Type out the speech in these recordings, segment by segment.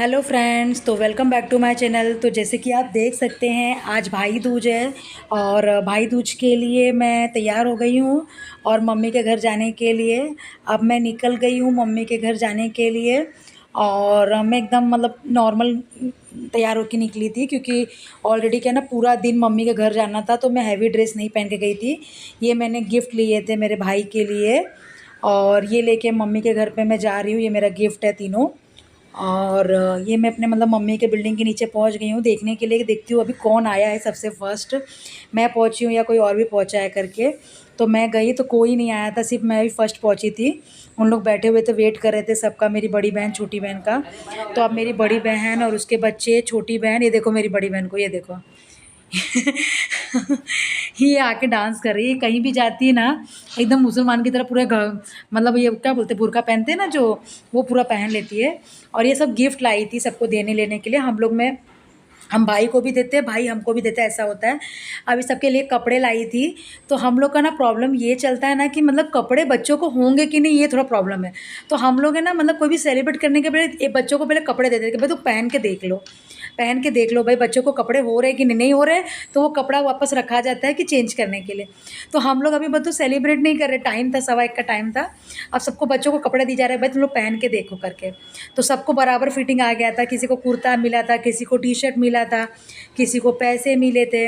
Hello friends, तो welcome back to my channel. तो जैसे कि आप देख सकते हैं, आज भाई दूज है और भाई दूज के लिए मैं तैयार हो गई हूँ और मम्मी के घर जाने के लिए अब मैं निकल गई हूँ मम्मी के घर जाने के लिए। और मैं एकदम मतलब नॉर्मल तैयार होके निकली थी, क्योंकि ऑलरेडी क्या ना पूरा दिन मम्मी के घर जाना था, तो मैं हैवी ड्रेस नहीं पहन के गई थी। ये मैंने गिफ्ट लिए थे मेरे भाई के लिए और ये लेके मम्मी के घर पे मैं जा रही हूँ। ये मेरा गिफ्ट है तीनों। और ये मैं अपने मतलब मम्मी के बिल्डिंग के नीचे पहुंच गई हूँ देखने के लिए कि देखती हूँ अभी कौन आया है सबसे फर्स्ट, मैं पहुंची हूँ या कोई और भी पहुंचा है करके। तो मैं गई तो कोई नहीं आया था, सिर्फ मैं ही फर्स्ट पहुंची थी। उन लोग बैठे हुए थे, वेट कर रहे थे सबका, मेरी बड़ी बहन छोटी बहन का। तो अब मेरी बड़ी बहन और उसके बच्चे, छोटी बहन, ये देखो मेरी बड़ी बहन को, ये देखो ये आके डांस कर रही है। कहीं भी जाती है ना एकदम मुसलमान की तरह पूरे मतलब ये क्या बोलते हैं, बुर्का पहनते हैं ना जो, वो पूरा पहन लेती है। और ये सब गिफ्ट लाई थी सबको देने लेने के लिए। हम लोग में हम भाई को भी देते हैं, भाई हमको भी देता है, ऐसा होता है। अभी सबके लिए कपड़े लाई थी। तो हम लोग का ना प्रॉब्लम ये चलता है ना कि मतलब कपड़े बच्चों को होंगे कि नहीं, ये थोड़ा प्रॉब्लम है। तो हम लोग है ना मतलब कोई भी सेलिब्रेट करने के पहले एक बच्चों को पहले कपड़े दे देते हैं कि भाई तू पहन के देख लो, पहन के देख लो भाई बच्चों को कपड़े हो रहे हैं कि नहीं हो रहे। तो वो कपड़ा वापस रखा जाता है कि चेंज करने के लिए। तो हम लोग अभी बच्चों सेलिब्रेट नहीं कर रहे, टाइम था 1:15 का टाइम था। अब सबको बच्चों को कपड़े दी जा रहे हैं, भाई तुम लोग पहन के देखो करके। तो सबको बराबर फिटिंग आ गया था, किसी को कुर्ता मिला था, किसी को टी शर्ट मिला था, किसी को पैसे मिले थे।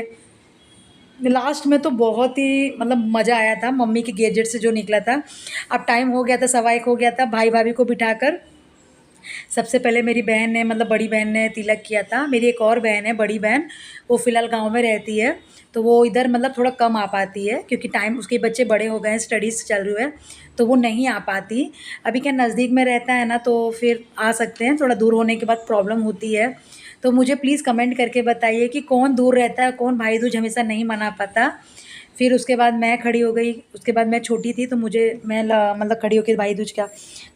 लास्ट में तो बहुत ही मतलब मज़ा आया था मम्मी के गैजेट से जो निकला था। अब टाइम हो गया था, 1:15 हो गया था। भाई भाभी को बिठाकर सबसे पहले मेरी बहन ने मतलब बड़ी बहन ने तिलक किया था। मेरी एक और बहन है बड़ी बहन, वो फ़िलहाल गांव में रहती है। तो वो इधर मतलब थोड़ा कम आ पाती है, क्योंकि टाइम उसके बच्चे बड़े हो गए हैं, स्टडीज़ चल रही है, तो वो नहीं आ पाती। अभी क्या नज़दीक में रहता है ना, तो फिर आ सकते हैं, थोड़ा दूर होने के बाद प्रॉब्लम होती है। तो मुझे प्लीज़ कमेंट करके बताइए कि कौन दूर रहता है, कौन भाई दूज हमेशा नहीं मना पाता। फिर उसके बाद मैं खड़ी हो गई, उसके बाद मैं छोटी थी तो मुझे मैं मतलब खड़ी होकर भाई दूज का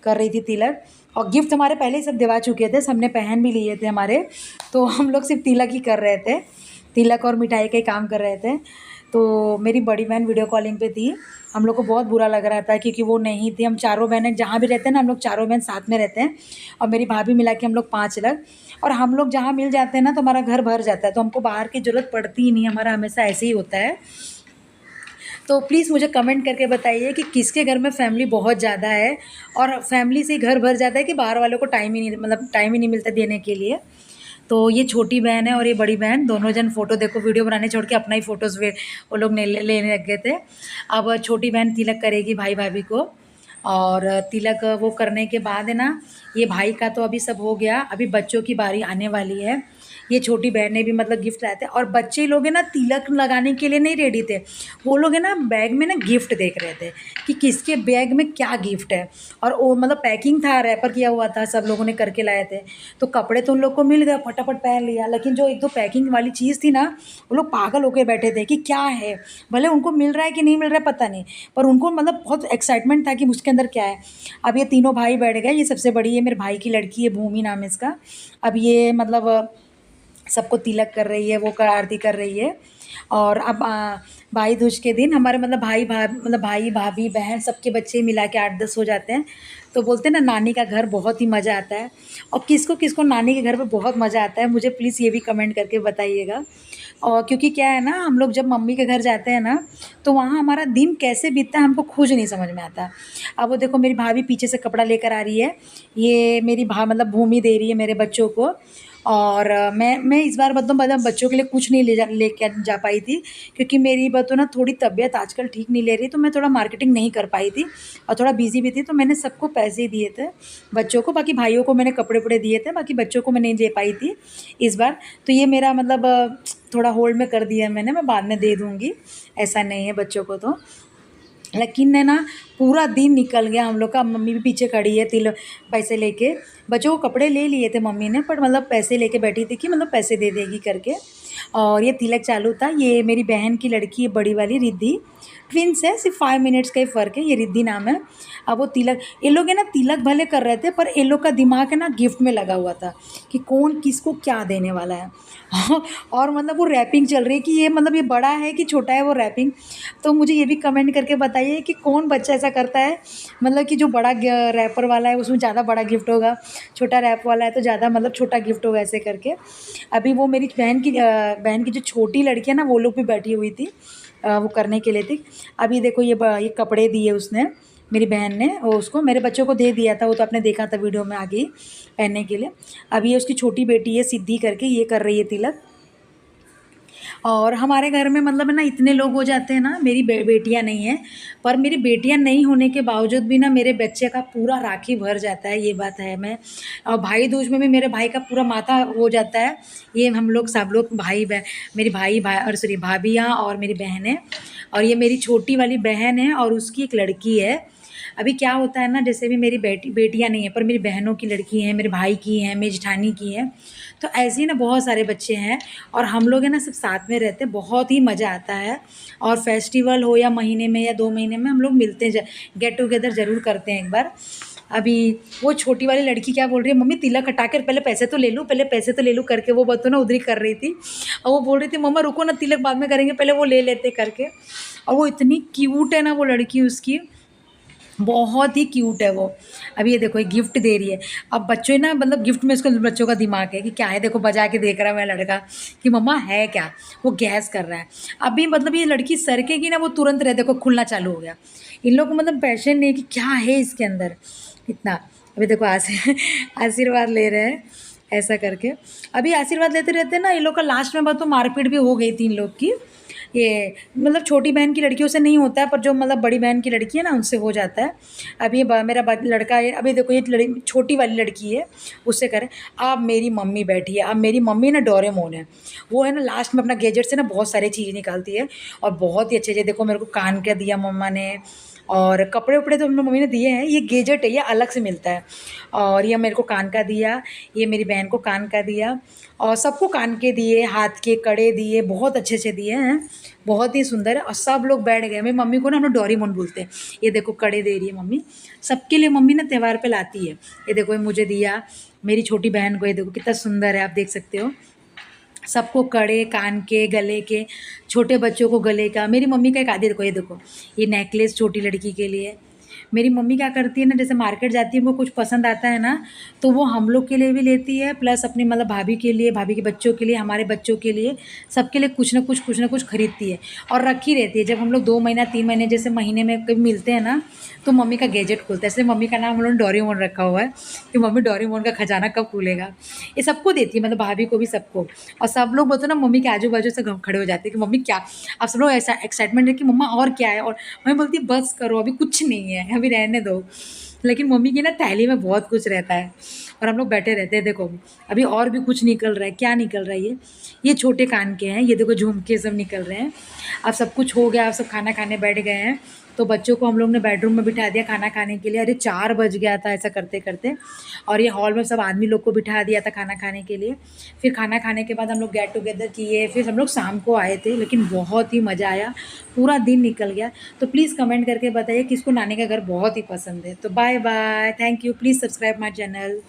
कर रही थी तिलक। और गिफ्ट हमारे पहले ही सब दिवा चुके थे, सबने पहन भी लिए थे हमारे। तो हम लोग सिर्फ तिलक ही कर रहे थे, तिलक और मिठाई का ही काम कर रहे थे। तो मेरी बड़ी बहन वीडियो कॉलिंग पे थी। हम लोग को बहुत बुरा लग रहा था क्योंकि वो नहीं थी। हम चारों बहनें जहाँ भी रहते हैं ना, हम लोग चारों बहन साथ में रहते हैं और मेरी भाभी मिला के हम लोग 5 लोग। और हम लोग जहाँ मिल जाते हैं ना तो हमारा घर भर जाता है, तो हमको बाहर की ज़रूरत पड़ती ही नहीं, हमारा हमेशा ऐसे ही होता है। तो प्लीज़ मुझे कमेंट करके बताइए कि किसके घर में फैमिली बहुत ज़्यादा है और फैमिली से ही घर भर जाता है कि बाहर वालों को टाइम ही नहीं, मतलब टाइम ही नहीं मिलता देने के लिए। तो ये छोटी बहन है और ये बड़ी बहन, दोनों जन फ़ोटो देखो, वीडियो बनाने छोड़ के अपना ही फ़ोटोज़ वे वो लोग लेने लग गए थे। अब छोटी बहन तिलक करेगी भाई भाभी को। और तिलक वो करने के बाद है ना, ये भाई का तो अभी सब हो गया, अभी बच्चों की बारी आने वाली है। ये छोटी बहन ने भी मतलब गिफ्ट लाए थे और बच्चे लोग है ना तिलक लगाने के लिए नहीं रेडी थे। वो लोग है ना बैग में ना गिफ्ट देख रहे थे कि किसके बैग में क्या गिफ्ट है। और वो मतलब पैकिंग था, रैपर किया हुआ था, सब लोगों ने करके लाए थे। तो कपड़े तो उन लोग को मिल गए, फटाफट पहन लिया, लेकिन जो एक दो पैकिंग वाली चीज़ थी ना, वो लोग पागल होकर बैठे थे कि क्या है। भले उनको मिल रहा है कि नहीं मिल रहा है पता नहीं, पर उनको मतलब बहुत एक्साइटमेंट था कि उसके अंदर क्या है। अब ये तीनों भाई बैठ गए, ये सबसे बड़ी है मेरे भाई की लड़की है, भूमि नाम है इसका। अब ये मतलब सबको तिलक कर रही है, वो कर आरती कर रही है। और अब भाई दूज के दिन हमारे मतलब भाई भाभी बहन सबके बच्चे मिला के 8-10 हो जाते हैं। तो बोलते हैं ना नानी का घर बहुत ही मज़ा आता है। और किसको किसको नानी के घर पे बहुत मज़ा आता है, मुझे प्लीज़ ये भी कमेंट करके बताइएगा। और क्योंकि क्या है ना, हम लोग जब मम्मी के घर जाते हैं ना, तो वहाँ हमारा दिन कैसे बीतता है हमको खुद नहीं समझ में आता। अब वो देखो मेरी भाभी पीछे से कपड़ा लेकर आ रही है, ये मेरी मतलब भूमि दे रही है मेरे बच्चों को। और मैं इस बार मतलब बच्चों के लिए कुछ नहीं लेके जा पाई थी, क्योंकि मेरी ना थोड़ी तबीयत आजकल ठीक नहीं ले रही, तो मैं थोड़ा मार्केटिंग नहीं कर पाई थी और थोड़ा बिजी भी थी। तो मैंने सबको पैसे दिए थे बच्चों को, बाकी भाइयों को मैंने कपड़े वपड़े दिए थे, बाकी बच्चों को मैं नहीं दे पाई थी इस बार। तो ये मेरा मतलब थोड़ा होल्ड में कर दिया मैंने, मैं बाद में दे दूँगी, ऐसा नहीं है बच्चों को तो। लेकिन है ना पूरा दिन निकल गया हम लोग का। मम्मी भी पीछे खड़ी है तिल पैसे लेके, बच्चों को कपड़े ले लिए थे मम्मी ने, पर मतलब पैसे लेके बैठी थी कि मतलब पैसे दे देगी करके। और ये तिलक चालू था। ये मेरी बहन की लड़की है, बड़ी वाली रिद्धि, ट्विन्स है, सिर्फ 5 मिनट्स का ही फ़र्क है। ये रिद्धि नाम है। अब वो तिलक, ये लोग है ना तिलक भले कर रहे थे, पर ये लोग का दिमाग है ना गिफ्ट में लगा हुआ था कि कौन किसको क्या देने वाला है। और मतलब वो रैपिंग चल रही है कि ये मतलब ये बड़ा है कि छोटा है वो रैपिंग। तो मुझे ये भी कमेंट करके बताइए कि कौन बच्चा ऐसा करता है, मतलब कि जो बड़ा रैपर वाला है उसमें ज़्यादा बड़ा गिफ्ट होगा, छोटा रैप वाला है तो ज़्यादा मतलब छोटा गिफ्ट होगा, ऐसे करके। अभी वो मेरी बहन की जो छोटी लड़की है ना, वो लोग भी बैठी हुई थी, वो करने के लिए थी। अभी देखो ये कपड़े दिए उसने, मेरी बहन ने, वो उसको मेरे बच्चों को दे दिया था, वो तो आपने देखा था वीडियो में आगे ही, पहनने के लिए। अभी ये उसकी छोटी बेटी है सिद्धि करके, ये कर रही है तिलक। और हमारे घर में मतलब है ना इतने लोग हो जाते हैं ना, मेरी बेटियां नहीं हैं, पर मेरी बेटियां नहीं होने के बावजूद भी ना मेरे बच्चे का पूरा राखी भर जाता है, ये बात है। मैं और भाई दूज में भी मेरे भाई का पूरा माथा हो जाता है। ये हम लोग सब लोग मेरी भाई और सॉरी भाभियाँ और मेरी बहनें, और ये मेरी छोटी वाली बहन है और उसकी एक लड़की है। अभी क्या होता है ना, जैसे भी मेरी बेटियां नहीं है, पर मेरी बहनों की लड़की हैं, मेरे भाई की हैं, मेरी जेठानी की हैं, तो ऐसे ही ना बहुत सारे बच्चे हैं और हम लोग है ना सब साथ में रहते हैं, बहुत ही मज़ा आता है। और फेस्टिवल हो या महीने में या 2 महीने में हम लोग मिलते हैं, गेट टुगेदर ज़रूर करते हैं एक बार। अभी वो छोटी वाली लड़की क्या बोल रही है, मम्मी तिलक हटा कर पहले पैसे तो ले लूँ, पहले पैसे तो ले लूँ करके, वो बतो ना उधरी कर रही थी। और वो बोल रही थी मम्मा रुको ना, तिलक बाद में करेंगे, पहले वो ले लेते करके। और वो इतनी क्यूट है ना वो लड़की उसकी, बहुत ही क्यूट है वो। अभी ये देखो ये गिफ्ट दे रही है। अब बच्चों ना मतलब गिफ्ट में इसको बच्चों का दिमाग है कि क्या है, देखो बजा के देख रहा है मेरा लड़का कि मम्मा है क्या, वो गैस कर रहा है। अभी मतलब ये लड़की सरकेगी ना, वो तुरंत रहे देखो खुलना चालू हो गया। इन लोग को मतलब पैशन नहीं कि क्या है इसके अंदर इतना। अभी देखो आशीर्वाद ले रहे हैं ऐसा करके। अभी आशीर्वाद लेते रहते ना, इन लोग का लास्ट में बहुत तो मारपीट भी हो गई थी इन लोग की। ये मतलब छोटी बहन की लड़कियों से नहीं होता है, पर जो मतलब बड़ी बहन की लड़की है ना उनसे हो जाता है। अभी मेरा लड़का है, अभी देखो ये छोटी वाली लड़की है, उससे करें। अब मेरी मम्मी बैठी है, अब मेरी मम्मी ना डोरेमोन है, वो है ना लास्ट में अपना गैजेट से ना बहुत सारी चीज़ निकालती है और बहुत ही अच्छे अच्छे। देखो मेरे को कान का दिया मम्मा ने, और कपड़े उपड़े तो हम मम्मी ने दिए हैं, ये गैजेट है ये अलग से मिलता है। और ये मेरे को कान का दिया, ये मेरी बहन को कान का दिया, और सबको कान के दिए, हाथ के कड़े दिए, बहुत अच्छे अच्छे दिए हैं, बहुत ही सुंदर है। और सब लोग बैठ गए। मेरी मम्मी को ना हम लोग डोरेमोन बोलते हैं। ये देखो कड़े दे रही है मम्मी, सबके लिए मम्मी ना त्यौहार पे लाती है। ये देखो ये मुझे दिया, मेरी छोटी बहन को, ये देखो कितना सुंदर है, आप देख सकते हो। सबको कड़े, कान के, गले के, छोटे बच्चों को गले का। मेरी मम्मी का एक आदि देखो, ये देखो ये नेकलेस छोटी लड़की के लिए। मेरी मम्मी क्या करती है ना, जैसे मार्केट जाती है, वो कुछ पसंद आता है ना, तो वो हम लोग के लिए भी लेती है, प्लस अपनी मतलब भाभी के लिए, भाभी के बच्चों के लिए, हमारे बच्चों के लिए, सबके लिए कुछ ना कुछ खरीदती है और रखी रहती है। जब हम लोग 2 महीना 3 महीने जैसे महीने में कभी मिलते हैं ना, तो मम्मी का गैजेट खुलता है। इसलिए मम्मी का नाम हम लोगों ने डोरेमोन रखा हुआ है कि मम्मी डोरेमोन का खजाना कब खुलेगा। ये सबको देती है, मतलब भाभी को भी, सबको। और सब लोग बोलते ना मम्मी के आजू बाजू से खड़े हो जाते हैं कि मम्मी क्या। अब सब लोग ऐसा एक्साइटमेंट है कि मम्मा और क्या है, और मम्मी बोलती है बस करो अभी कुछ नहीं है, अभी रहने दो। लेकिन मम्मी की ना थैली में बहुत कुछ रहता है और हम लोग बैठे रहते हैं। देखो अभी और भी कुछ निकल रहा है, क्या निकल रहा है ये छोटे कान के हैं, ये देखो झुमके सब निकल रहे हैं। अब सब कुछ हो गया, अब सब खाना खाने बैठ गए हैं। तो बच्चों को हम लोग ने बेडरूम में बिठा दिया खाना खाने के लिए। अरे 4 बज गया था ऐसा करते करते। और ये हॉल में सब आदमी लोग को बिठा दिया था खाना खाने के लिए। फिर खाना खाने के बाद हम लोग गेट टुगेदर किए, फिर हम लोग शाम को आए थे, लेकिन बहुत ही मज़ा आया, पूरा दिन निकल गया। तो प्लीज़ कमेंट करके बताइए किसको नानी का घर बहुत ही पसंद है। तो bye bye, thank you, please subscribe my channel.